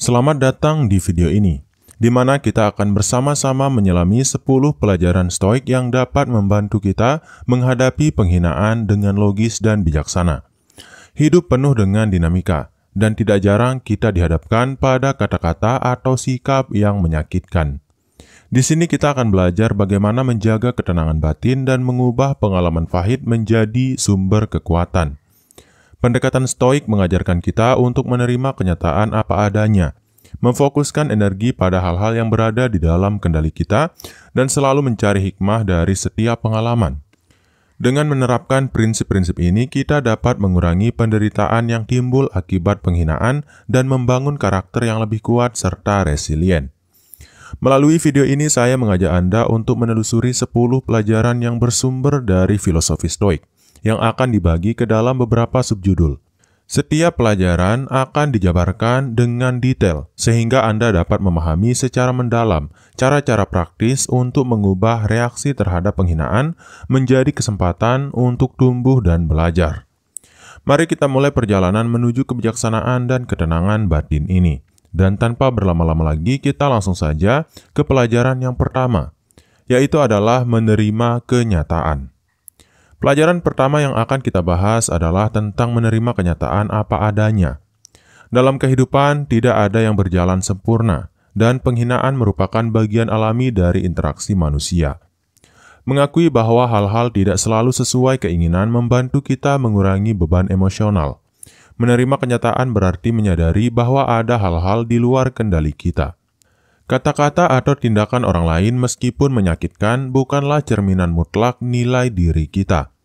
Selamat datang di video ini, di mana kita akan bersama-sama menyelami 10 pelajaran stoik yang dapat membantu kita menghadapi penghinaan dengan logis dan bijaksana. Hidup penuh dengan dinamika, dan tidak jarang kita dihadapkan pada kata-kata atau sikap yang menyakitkan. Di sini kita akan belajar bagaimana menjaga ketenangan batin dan mengubah pengalaman pahit menjadi sumber kekuatan. Pendekatan stoik mengajarkan kita untuk menerima kenyataan apa adanya, memfokuskan energi pada hal-hal yang berada di dalam kendali kita, dan selalu mencari hikmah dari setiap pengalaman. Dengan menerapkan prinsip-prinsip ini, kita dapat mengurangi penderitaan yang timbul akibat penghinaan dan membangun karakter yang lebih kuat serta resilient. Melalui video ini, saya mengajak Anda untuk menelusuri 10 pelajaran yang bersumber dari filosofi stoik, yang akan dibagi ke dalam beberapa subjudul. Setiap pelajaran akan dijabarkan dengan detail, sehingga Anda dapat memahami secara mendalam cara-cara praktis untuk mengubah reaksi terhadap penghinaan menjadi kesempatan untuk tumbuh dan belajar. Mari kita mulai perjalanan menuju kebijaksanaan dan ketenangan batin ini. Dan tanpa berlama-lama lagi, kita langsung saja ke pelajaran yang pertama, yaitu adalah menerima kenyataan. Pelajaran pertama yang akan kita bahas adalah tentang menerima kenyataan apa adanya. Dalam kehidupan, tidak ada yang berjalan sempurna, dan penghinaan merupakan bagian alami dari interaksi manusia. Mengakui bahwa hal-hal tidak selalu sesuai keinginan membantu kita mengurangi beban emosional. Menerima kenyataan berarti menyadari bahwa ada hal-hal di luar kendali kita. Kata-kata atau tindakan orang lain meskipun menyakitkan bukanlah cerminan mutlak nilai diri kita.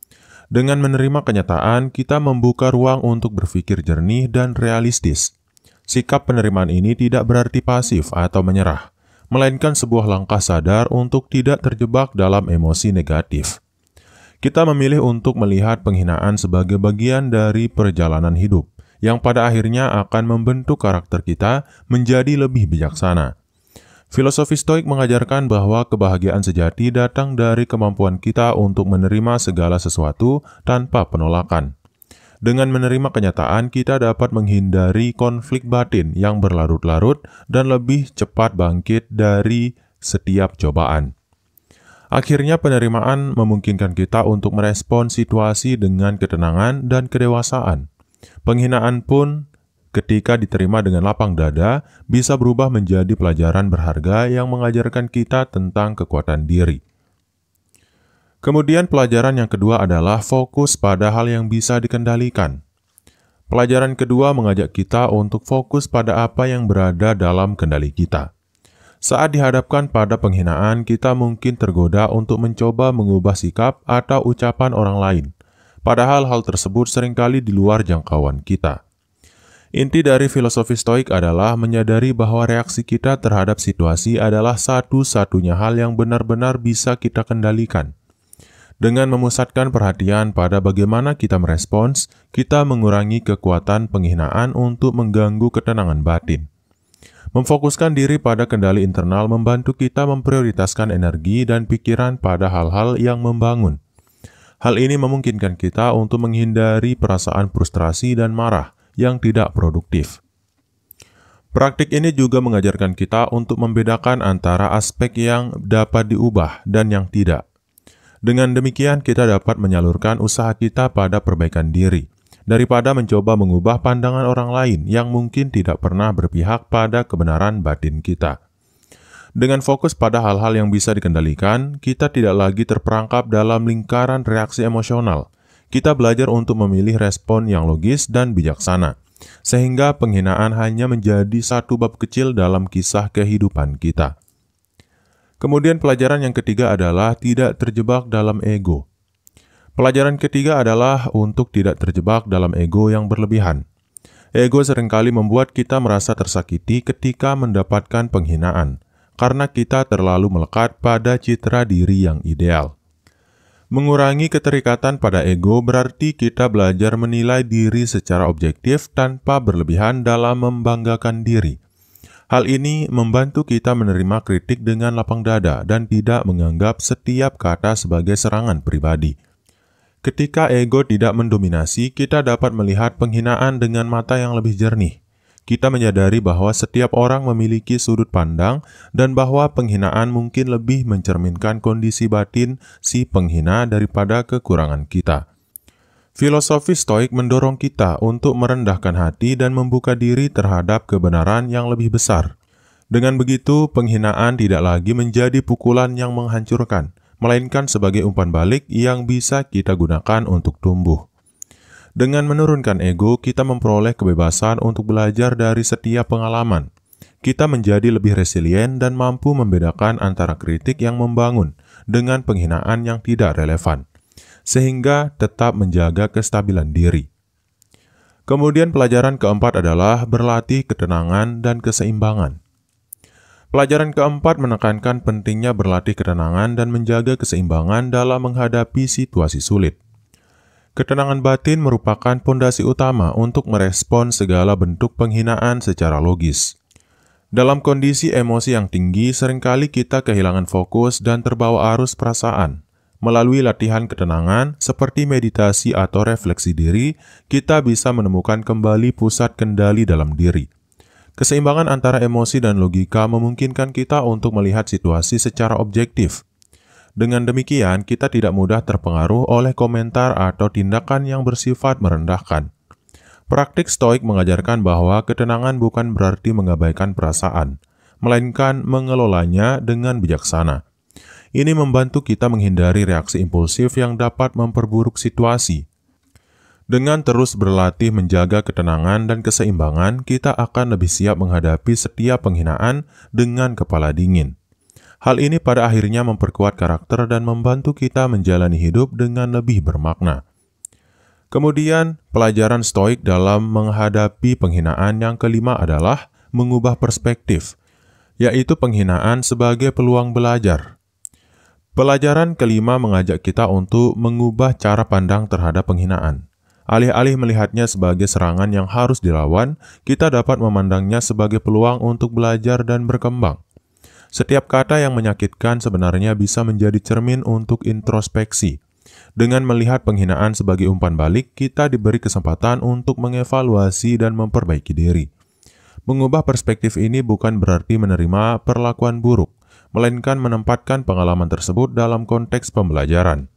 Dengan menerima kenyataan, kita membuka ruang untuk berpikir jernih dan realistis. Sikap penerimaan ini tidak berarti pasif atau menyerah, melainkan sebuah langkah sadar untuk tidak terjebak dalam emosi negatif. Kita memilih untuk melihat penghinaan sebagai bagian dari perjalanan hidup, yang pada akhirnya akan membentuk karakter kita menjadi lebih bijaksana. Filosofi stoik mengajarkan bahwa kebahagiaan sejati datang dari kemampuan kita untuk menerima segala sesuatu tanpa penolakan. Dengan menerima kenyataan, kita dapat menghindari konflik batin yang berlarut-larut dan lebih cepat bangkit dari setiap cobaan. Akhirnya, penerimaan memungkinkan kita untuk merespon situasi dengan ketenangan dan kedewasaan. Penghinaan pun, ketika diterima dengan lapang dada, bisa berubah menjadi pelajaran berharga yang mengajarkan kita tentang kekuatan diri. Kemudian pelajaran yang kedua adalah fokus pada hal yang bisa dikendalikan. Pelajaran kedua mengajak kita untuk fokus pada apa yang berada dalam kendali kita. Saat dihadapkan pada penghinaan, kita mungkin tergoda untuk mencoba mengubah sikap atau ucapan orang lain, padahal hal tersebut seringkali di luar jangkauan kita. Inti dari filosofi stoik adalah menyadari bahwa reaksi kita terhadap situasi adalah satu-satunya hal yang benar-benar bisa kita kendalikan. Dengan memusatkan perhatian pada bagaimana kita merespons, kita mengurangi kekuatan penghinaan untuk mengganggu ketenangan batin. Memfokuskan diri pada kendali internal membantu kita memprioritaskan energi dan pikiran pada hal-hal yang membangun. Hal ini memungkinkan kita untuk menghindari perasaan frustrasi dan marah yang tidak produktif. Praktik ini juga mengajarkan kita untuk membedakan antara aspek yang dapat diubah dan yang tidak. Dengan demikian, kita dapat menyalurkan usaha kita pada perbaikan diri, daripada mencoba mengubah pandangan orang lain yang mungkin tidak pernah berpihak pada kebenaran batin kita. Dengan fokus pada hal-hal yang bisa dikendalikan, kita tidak lagi terperangkap dalam lingkaran reaksi emosional. Kita belajar untuk memilih respon yang logis dan bijaksana, sehingga penghinaan hanya menjadi satu bab kecil dalam kisah kehidupan kita. Kemudian pelajaran yang ketiga adalah tidak terjebak dalam ego. Pelajaran ketiga adalah untuk tidak terjebak dalam ego yang berlebihan. Ego seringkali membuat kita merasa tersakiti ketika mendapatkan penghinaan, karena kita terlalu melekat pada citra diri yang ideal. Mengurangi keterikatan pada ego berarti kita belajar menilai diri secara objektif tanpa berlebihan dalam membanggakan diri. Hal ini membantu kita menerima kritik dengan lapang dada dan tidak menganggap setiap kata sebagai serangan pribadi. Ketika ego tidak mendominasi, kita dapat melihat penghinaan dengan mata yang lebih jernih. Kita menyadari bahwa setiap orang memiliki sudut pandang dan bahwa penghinaan mungkin lebih mencerminkan kondisi batin si penghina daripada kekurangan kita. Filosofi Stoik mendorong kita untuk merendahkan hati dan membuka diri terhadap kebenaran yang lebih besar. Dengan begitu, penghinaan tidak lagi menjadi pukulan yang menghancurkan, melainkan sebagai umpan balik yang bisa kita gunakan untuk tumbuh. Dengan menurunkan ego, kita memperoleh kebebasan untuk belajar dari setiap pengalaman. Kita menjadi lebih resilient dan mampu membedakan antara kritik yang membangun dengan penghinaan yang tidak relevan, sehingga tetap menjaga kestabilan diri. Kemudian pelajaran keempat adalah berlatih ketenangan dan keseimbangan. Pelajaran keempat menekankan pentingnya berlatih ketenangan dan menjaga keseimbangan dalam menghadapi situasi sulit. Ketenangan batin merupakan pondasi utama untuk merespon segala bentuk penghinaan secara logis. Dalam kondisi emosi yang tinggi, seringkali kita kehilangan fokus dan terbawa arus perasaan. Melalui latihan ketenangan, seperti meditasi atau refleksi diri, kita bisa menemukan kembali pusat kendali dalam diri. Keseimbangan antara emosi dan logika memungkinkan kita untuk melihat situasi secara objektif. Dengan demikian, kita tidak mudah terpengaruh oleh komentar atau tindakan yang bersifat merendahkan. Praktik Stoik mengajarkan bahwa ketenangan bukan berarti mengabaikan perasaan, melainkan mengelolanya dengan bijaksana. Ini membantu kita menghindari reaksi impulsif yang dapat memperburuk situasi. Dengan terus berlatih menjaga ketenangan dan keseimbangan, kita akan lebih siap menghadapi setiap penghinaan dengan kepala dingin. Hal ini pada akhirnya memperkuat karakter dan membantu kita menjalani hidup dengan lebih bermakna. Kemudian, pelajaran Stoik dalam menghadapi penghinaan yang kelima adalah mengubah perspektif, yaitu penghinaan sebagai peluang belajar. Pelajaran kelima mengajak kita untuk mengubah cara pandang terhadap penghinaan. Alih-alih melihatnya sebagai serangan yang harus dilawan, kita dapat memandangnya sebagai peluang untuk belajar dan berkembang. Setiap kata yang menyakitkan sebenarnya bisa menjadi cermin untuk introspeksi. Dengan melihat penghinaan sebagai umpan balik, kita diberi kesempatan untuk mengevaluasi dan memperbaiki diri. Mengubah perspektif ini bukan berarti menerima perlakuan buruk, melainkan menempatkan pengalaman tersebut dalam konteks pembelajaran.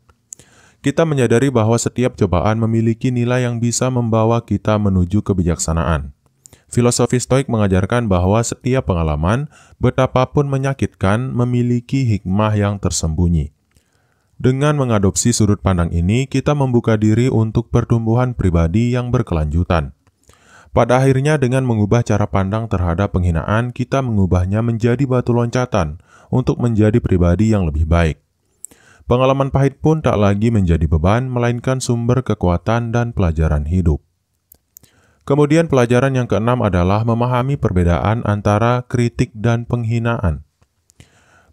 Kita menyadari bahwa setiap cobaan memiliki nilai yang bisa membawa kita menuju kebijaksanaan. Filosofi Stoik mengajarkan bahwa setiap pengalaman, betapapun menyakitkan, memiliki hikmah yang tersembunyi. Dengan mengadopsi sudut pandang ini, kita membuka diri untuk pertumbuhan pribadi yang berkelanjutan. Pada akhirnya, dengan mengubah cara pandang terhadap penghinaan, kita mengubahnya menjadi batu loncatan untuk menjadi pribadi yang lebih baik. Pengalaman pahit pun tak lagi menjadi beban, melainkan sumber kekuatan dan pelajaran hidup. Kemudian pelajaran yang keenam adalah memahami perbedaan antara kritik dan penghinaan.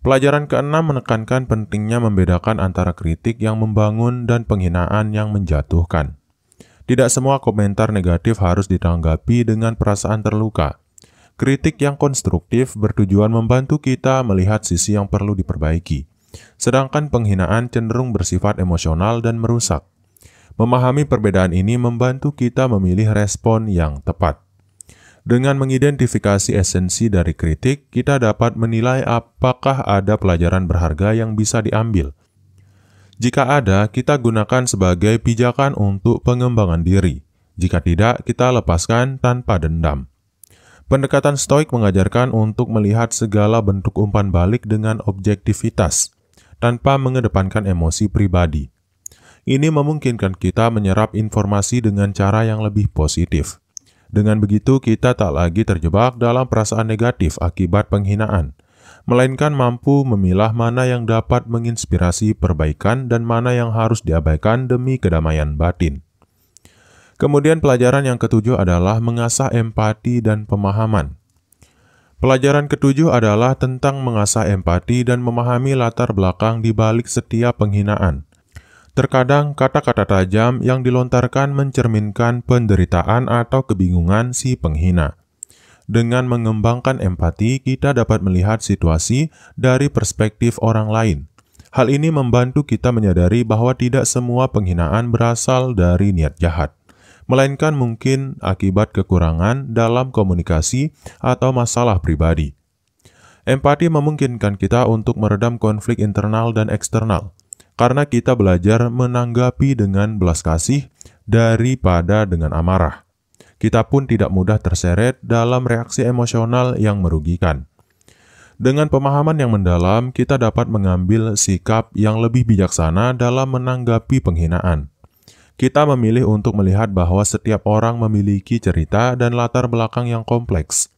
Pelajaran keenam menekankan pentingnya membedakan antara kritik yang membangun dan penghinaan yang menjatuhkan. Tidak semua komentar negatif harus ditanggapi dengan perasaan terluka. Kritik yang konstruktif bertujuan membantu kita melihat sisi yang perlu diperbaiki, sedangkan penghinaan cenderung bersifat emosional dan merusak. Memahami perbedaan ini membantu kita memilih respon yang tepat. Dengan mengidentifikasi esensi dari kritik, kita dapat menilai apakah ada pelajaran berharga yang bisa diambil. Jika ada, kita gunakan sebagai pijakan untuk pengembangan diri. Jika tidak, kita lepaskan tanpa dendam. Pendekatan Stoik mengajarkan untuk melihat segala bentuk umpan balik dengan objektivitas, tanpa mengedepankan emosi pribadi. Ini memungkinkan kita menyerap informasi dengan cara yang lebih positif. Dengan begitu, kita tak lagi terjebak dalam perasaan negatif akibat penghinaan, melainkan mampu memilah mana yang dapat menginspirasi perbaikan dan mana yang harus diabaikan demi kedamaian batin. Kemudian pelajaran yang ketujuh adalah mengasah empati dan pemahaman. Pelajaran ketujuh adalah tentang mengasah empati dan memahami latar belakang di balik setiap penghinaan. Terkadang kata-kata tajam yang dilontarkan mencerminkan penderitaan atau kebingungan si penghina. Dengan mengembangkan empati, kita dapat melihat situasi dari perspektif orang lain. Hal ini membantu kita menyadari bahwa tidak semua penghinaan berasal dari niat jahat. melainkan mungkin akibat kekurangan dalam komunikasi atau masalah pribadi. Empati memungkinkan kita untuk meredam konflik internal dan eksternal, karena kita belajar menanggapi dengan belas kasih daripada dengan amarah. Kita pun tidak mudah terseret dalam reaksi emosional yang merugikan. Dengan pemahaman yang mendalam, kita dapat mengambil sikap yang lebih bijaksana dalam menanggapi penghinaan. Kita memilih untuk melihat bahwa setiap orang memiliki cerita dan latar belakang yang kompleks.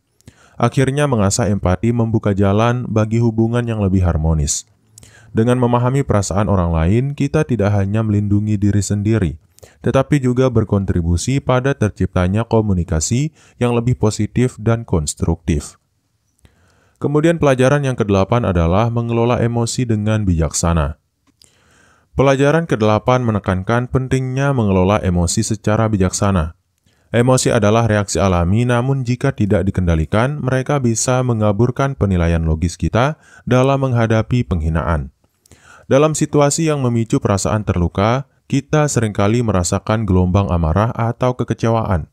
Akhirnya mengasah empati membuka jalan bagi hubungan yang lebih harmonis. Dengan memahami perasaan orang lain, kita tidak hanya melindungi diri sendiri, tetapi juga berkontribusi pada terciptanya komunikasi yang lebih positif dan konstruktif. Kemudian pelajaran yang ke-8 adalah mengelola emosi dengan bijaksana. Pelajaran ke-8 menekankan pentingnya mengelola emosi secara bijaksana. Emosi adalah reaksi alami, namun jika tidak dikendalikan, mereka bisa mengaburkan penilaian logis kita dalam menghadapi penghinaan. Dalam situasi yang memicu perasaan terluka, kita seringkali merasakan gelombang amarah atau kekecewaan.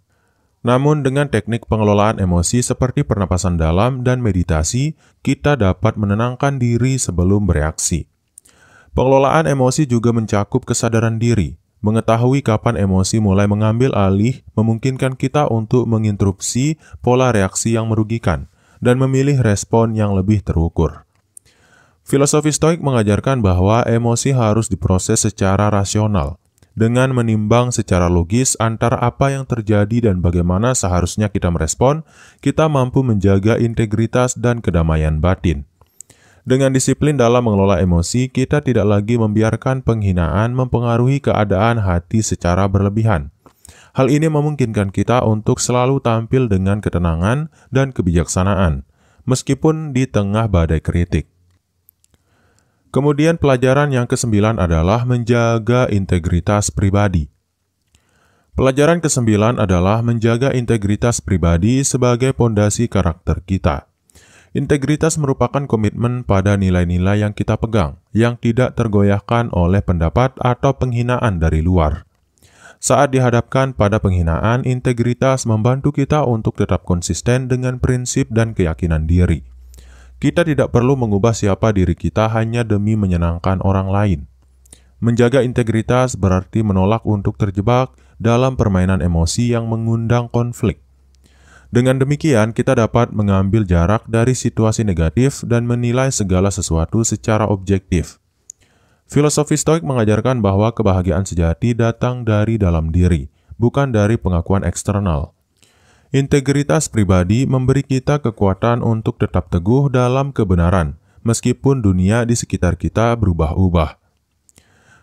Namun dengan teknik pengelolaan emosi seperti pernapasan dalam dan meditasi, kita dapat menenangkan diri sebelum bereaksi. Pengelolaan emosi juga mencakup kesadaran diri. Mengetahui kapan emosi mulai mengambil alih memungkinkan kita untuk menginterupsi pola reaksi yang merugikan dan memilih respon yang lebih terukur. Filosofi Stoik mengajarkan bahwa emosi harus diproses secara rasional, dengan menimbang secara logis antara apa yang terjadi dan bagaimana seharusnya kita merespon, kita mampu menjaga integritas dan kedamaian batin. Dengan disiplin dalam mengelola emosi, kita tidak lagi membiarkan penghinaan mempengaruhi keadaan hati secara berlebihan. Hal ini memungkinkan kita untuk selalu tampil dengan ketenangan dan kebijaksanaan, meskipun di tengah badai kritik. Kemudian pelajaran yang ke-9 adalah menjaga integritas pribadi. Pelajaran ke-9 adalah menjaga integritas pribadi sebagai pondasi karakter kita. Integritas merupakan komitmen pada nilai-nilai yang kita pegang, yang tidak tergoyahkan oleh pendapat atau penghinaan dari luar. Saat dihadapkan pada penghinaan, integritas membantu kita untuk tetap konsisten dengan prinsip dan keyakinan diri. Kita tidak perlu mengubah siapa diri kita hanya demi menyenangkan orang lain. Menjaga integritas berarti menolak untuk terjebak dalam permainan emosi yang mengundang konflik. Dengan demikian, kita dapat mengambil jarak dari situasi negatif dan menilai segala sesuatu secara objektif. Filosofi Stoik mengajarkan bahwa kebahagiaan sejati datang dari dalam diri, bukan dari pengakuan eksternal. Integritas pribadi memberi kita kekuatan untuk tetap teguh dalam kebenaran, meskipun dunia di sekitar kita berubah-ubah.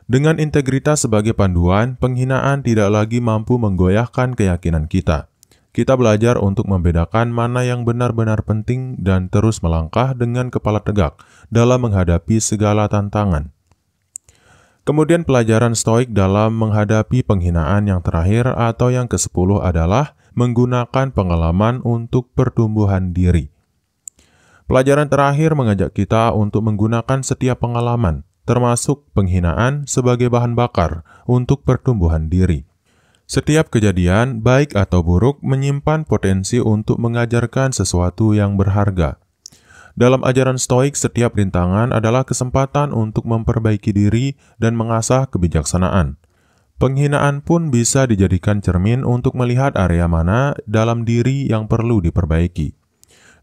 Dengan integritas sebagai panduan, penghinaan tidak lagi mampu menggoyahkan keyakinan kita. Kita belajar untuk membedakan mana yang benar-benar penting dan terus melangkah dengan kepala tegak dalam menghadapi segala tantangan. Kemudian pelajaran Stoik dalam menghadapi penghinaan yang terakhir atau yang ke-10 adalah menggunakan pengalaman untuk pertumbuhan diri. Pelajaran terakhir mengajak kita untuk menggunakan setiap pengalaman, termasuk penghinaan, sebagai bahan bakar untuk pertumbuhan diri. Setiap kejadian, baik atau buruk, menyimpan potensi untuk mengajarkan sesuatu yang berharga. Dalam ajaran Stoik, setiap rintangan adalah kesempatan untuk memperbaiki diri dan mengasah kebijaksanaan. Penghinaan pun bisa dijadikan cermin untuk melihat area mana dalam diri yang perlu diperbaiki.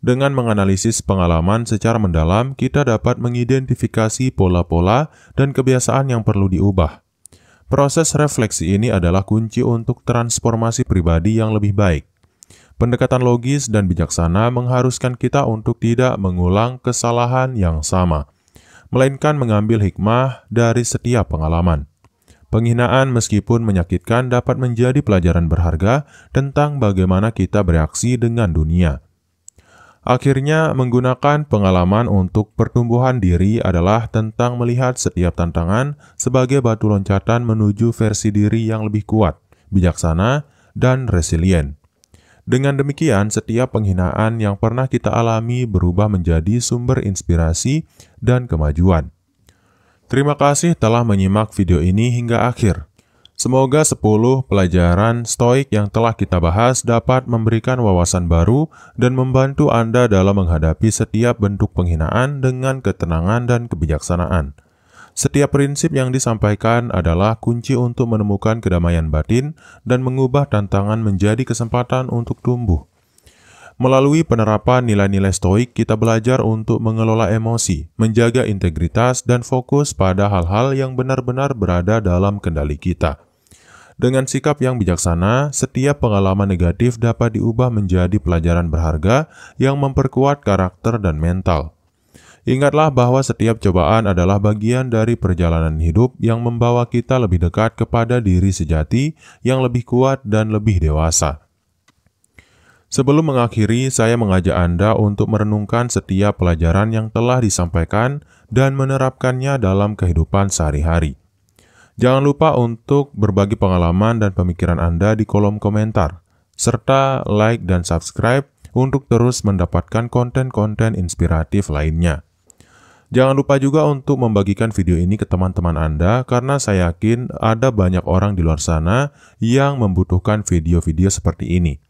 Dengan menganalisis pengalaman secara mendalam, kita dapat mengidentifikasi pola-pola dan kebiasaan yang perlu diubah. Proses refleksi ini adalah kunci untuk transformasi pribadi yang lebih baik. Pendekatan logis dan bijaksana mengharuskan kita untuk tidak mengulang kesalahan yang sama, melainkan mengambil hikmah dari setiap pengalaman. Penghinaan meskipun menyakitkan dapat menjadi pelajaran berharga tentang bagaimana kita bereaksi dengan dunia. Akhirnya, menggunakan pengalaman untuk pertumbuhan diri adalah tentang melihat setiap tantangan sebagai batu loncatan menuju versi diri yang lebih kuat, bijaksana, dan resilient. Dengan demikian, setiap penghinaan yang pernah kita alami berubah menjadi sumber inspirasi dan kemajuan. Terima kasih telah menyimak video ini hingga akhir. Semoga 10 pelajaran Stoik yang telah kita bahas dapat memberikan wawasan baru dan membantu Anda dalam menghadapi setiap bentuk penghinaan dengan ketenangan dan kebijaksanaan. Setiap prinsip yang disampaikan adalah kunci untuk menemukan kedamaian batin dan mengubah tantangan menjadi kesempatan untuk tumbuh. Melalui penerapan nilai-nilai Stoik, kita belajar untuk mengelola emosi, menjaga integritas, dan fokus pada hal-hal yang benar-benar berada dalam kendali kita. Dengan sikap yang bijaksana, setiap pengalaman negatif dapat diubah menjadi pelajaran berharga yang memperkuat karakter dan mental. Ingatlah bahwa setiap cobaan adalah bagian dari perjalanan hidup yang membawa kita lebih dekat kepada diri sejati yang lebih kuat dan lebih dewasa. Sebelum mengakhiri, saya mengajak Anda untuk merenungkan setiap pelajaran yang telah disampaikan dan menerapkannya dalam kehidupan sehari-hari. Jangan lupa untuk berbagi pengalaman dan pemikiran Anda di kolom komentar, serta like dan subscribe untuk terus mendapatkan konten-konten inspiratif lainnya. Jangan lupa juga untuk membagikan video ini ke teman-teman Anda, karena saya yakin ada banyak orang di luar sana yang membutuhkan video-video seperti ini.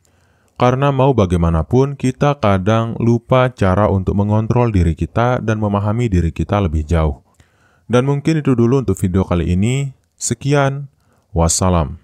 Karena mau bagaimanapun, kita kadang lupa cara untuk mengontrol diri kita dan memahami diri kita lebih jauh. Dan mungkin itu dulu untuk video kali ini. Sekian, wassalam.